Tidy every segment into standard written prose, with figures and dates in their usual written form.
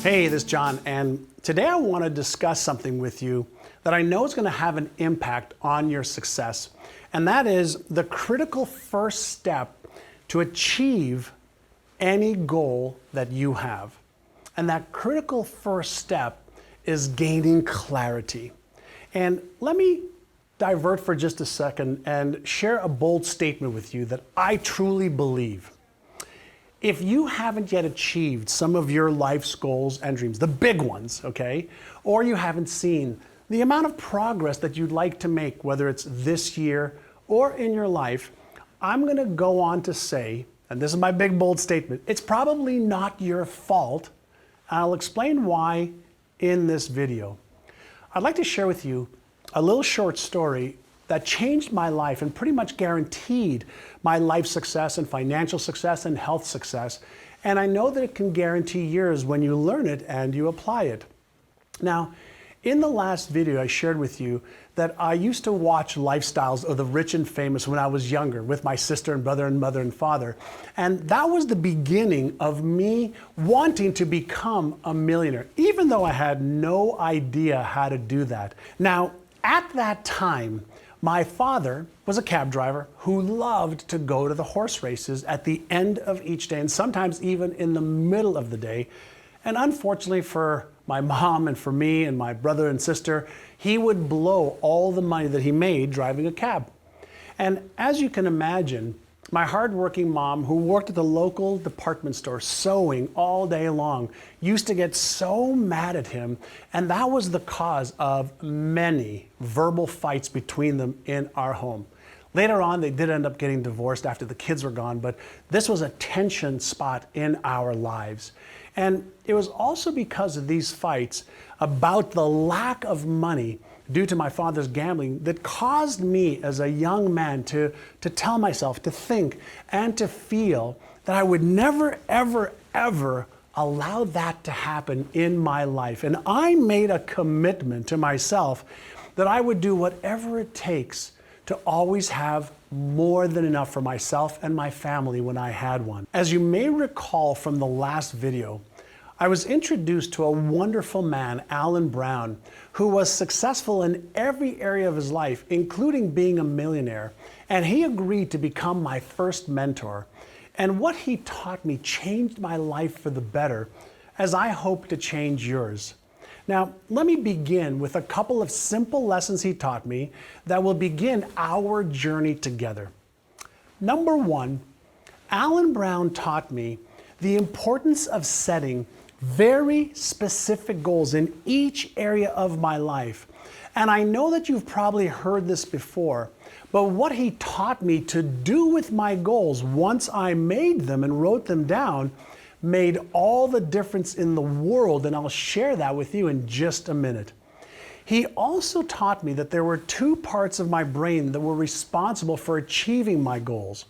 Hey, this is John, and today I want to discuss something with you that I know is going to have an impact on your success, and that is the critical first step to achieve any goal that you have. And that critical first step is gaining clarity. And let me divert for just a second and share a bold statement with you that I truly believe. If you haven't yet achieved some of your life's goals and dreams, the big ones, okay, or you haven't seen the amount of progress that you'd like to make, whether it's this year or in your life, I'm gonna go on to say, and this is my big bold statement, it's probably not your fault. I'll explain why in this video. I'd like to share with you a little short story that changed my life and pretty much guaranteed my life success and financial success and health success. And I know that it can guarantee yours when you learn it and you apply it. Now, in the last video, I shared with you that I used to watch lifestyles of the rich and famous when I was younger with my sister and brother and mother and father. And that was the beginning of me wanting to become a millionaire, even though I had no idea how to do that. Now, at that time, my father was a cab driver who loved to go to the horse races at the end of each day and sometimes even in the middle of the day. And unfortunately for my mom and for me and my brother and sister, he would blow all the money that he made driving a cab. And as you can imagine, my hardworking mom, who worked at the local department store sewing all day long, used to get so mad at him, and that was the cause of many verbal fights between them in our home. Later on, they did end up getting divorced after the kids were gone, but this was a tension spot in our lives. And it was also because of these fights about the lack of money due to my father's gambling that caused me as a young man to tell myself, to think, and to feel that I would never, ever, ever allow that to happen in my life. And I made a commitment to myself that I would do whatever it takes to always have more than enough for myself and my family when I had one. As you may recall from the last video, I was introduced to a wonderful man, Alan Brown, who was successful in every area of his life, including being a millionaire. And he agreed to become my first mentor. And what he taught me changed my life for the better, as I hope to change yours. Now, let me begin with a couple of simple lessons he taught me that will begin our journey together. Number one, Alan Brown taught me the importance of setting very specific goals in each area of my life. And I know that you've probably heard this before, but what he taught me to do with my goals once I made them and wrote them down made all the difference in the world, and I'll share that with you in just a minute. He also taught me that there were two parts of my brain that were responsible for achieving my goals.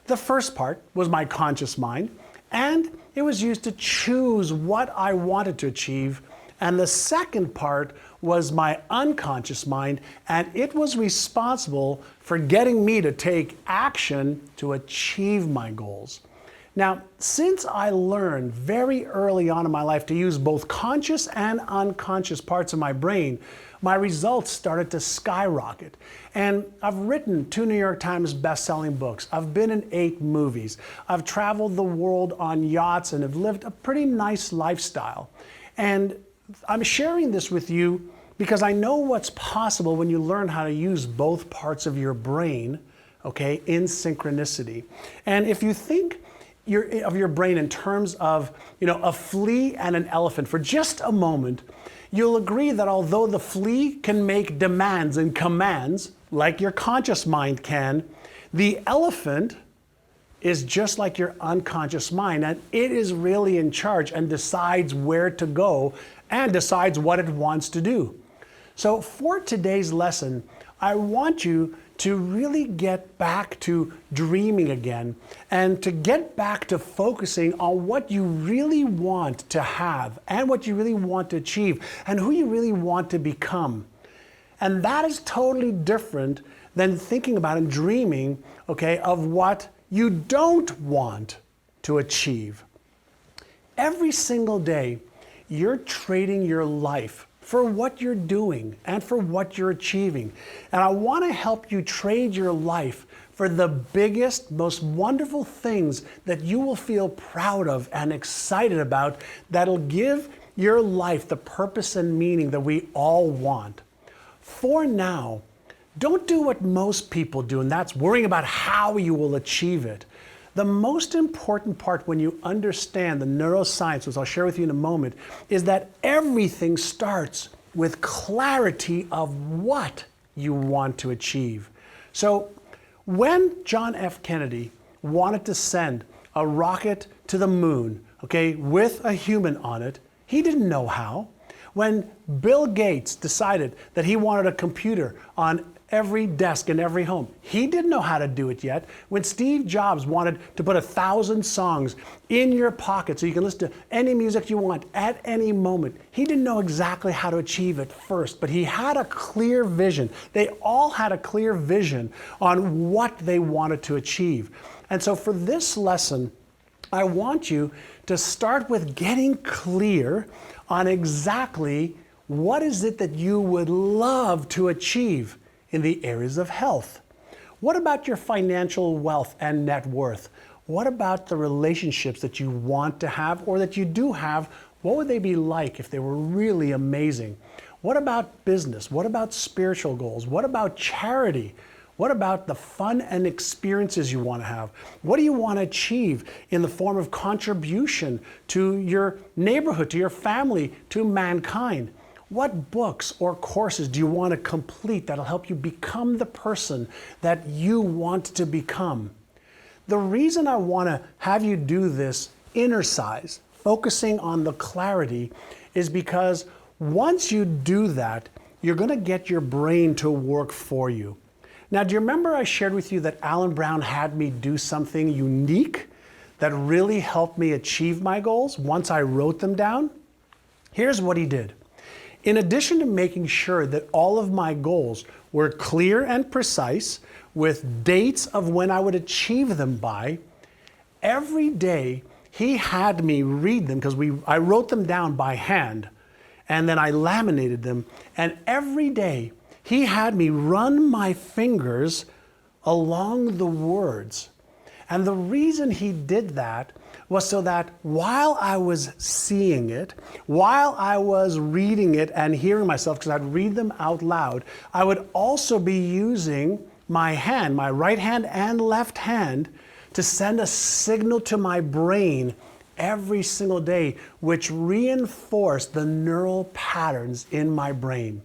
The first part was my conscious mind, and it was used to choose what I wanted to achieve. And the second part was my unconscious mind, and it was responsible for getting me to take action to achieve my goals. Now, since I learned very early on in my life to use both conscious and unconscious parts of my brain, my results started to skyrocket. And I've written 2 New York Times best-selling books. I've been in 8 movies. I've traveled the world on yachts and have lived a pretty nice lifestyle. And I'm sharing this with you because I know what's possible when you learn how to use both parts of your brain, okay, in synchronicity. And if you think of your brain in terms of, a flea and an elephant for just a moment, you'll agree that although the flea can make demands and commands, like your conscious mind can, the elephant is just like your unconscious mind, and it is really in charge and decides where to go and decides what it wants to do. So for today's lesson, I want you to really get back to dreaming again and to get back to focusing on what you really want to have and what you really want to achieve and who you really want to become. And that is totally different than thinking about and dreaming, okay, of what you don't want to achieve. Every single day, you're trading your life for what you're doing and for what you're achieving. And I want to help you trade your life for the biggest, most wonderful things that you will feel proud of and excited about that'll give your life the purpose and meaning that we all want. For now, don't do what most people do, and that's worrying about how you will achieve it. The most important part when you understand the neuroscience, which I'll share with you in a moment, is that everything starts with clarity of what you want to achieve. So when John F. Kennedy wanted to send a rocket to the moon, okay, with a human on it, he didn't know how. When Bill Gates decided that he wanted a computer on every desk in every home, he didn't know how to do it yet. When Steve Jobs wanted to put 1,000 songs in your pocket so you can listen to any music you want at any moment, he didn't know exactly how to achieve it first, but he had a clear vision. They all had a clear vision on what they wanted to achieve. And so for this lesson, I want you to start with getting clear on exactly what is it that you would love to achieve in the areas of health. What about your financial wealth and net worth? What about the relationships that you want to have or that you do have? What would they be like if they were really amazing? What about business? What about spiritual goals? What about charity? What about the fun and experiences you want to have? What do you want to achieve in the form of contribution to your neighborhood, to your family, to mankind? What books or courses do you want to complete that'll help you become the person that you want to become? The reason I want to have you do this inner size, focusing on the clarity, is because once you do that, you're going to get your brain to work for you. Now, do you remember I shared with you that Alan Brown had me do something unique that really helped me achieve my goals once I wrote them down? Here's what he did. In addition to making sure that all of my goals were clear and precise, with dates of when I would achieve them by, every day he had me read them because I wrote them down by hand and then I laminated them. And every day he had me run my fingers along the words. And the reason he did that was so that while I was seeing it, while I was reading it and hearing myself, because I'd read them out loud, I would also be using my hand, my right hand and left hand, to send a signal to my brain every single day, which reinforced the neural patterns in my brain.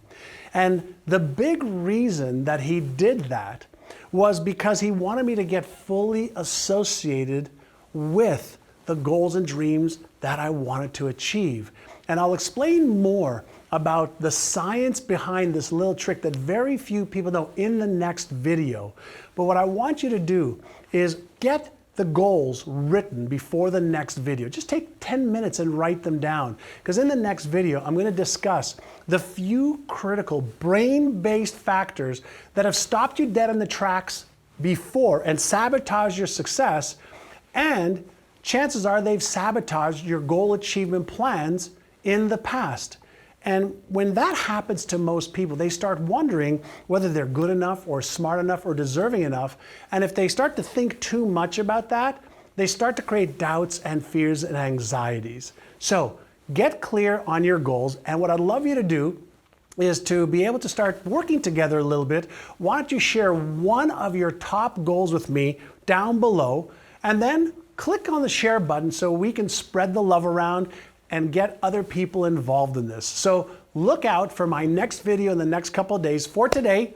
And the big reason that he did that was because he wanted me to get fully associated with the goals and dreams that I wanted to achieve. And I'll explain more about the science behind this little trick that very few people know in the next video. But what I want you to do is get the goals written before the next video. Just take 10 minutes and write them down. Because in the next video, I'm going to discuss the few critical brain-based factors that have stopped you dead in the tracks before and sabotaged your success, and chances are they've sabotaged your goal achievement plans in the past. And when that happens to most people, they start wondering whether they're good enough or smart enough or deserving enough. And if they start to think too much about that, they start to create doubts and fears and anxieties. So get clear on your goals. And what I'd love you to do is to be able to start working together a little bit. Why don't you share one of your top goals with me down below, and then click on the share button so we can spread the love around and get other people involved in this. So look out for my next video in the next couple of days. For today,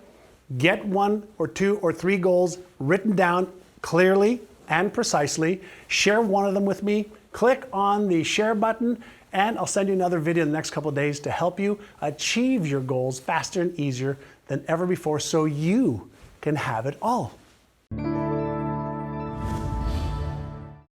get 1 or 2 or 3 goals written down clearly and precisely. Share one of them with me. Click on the share button, and I'll send you another video in the next couple of days to help you achieve your goals faster and easier than ever before so you can have it all.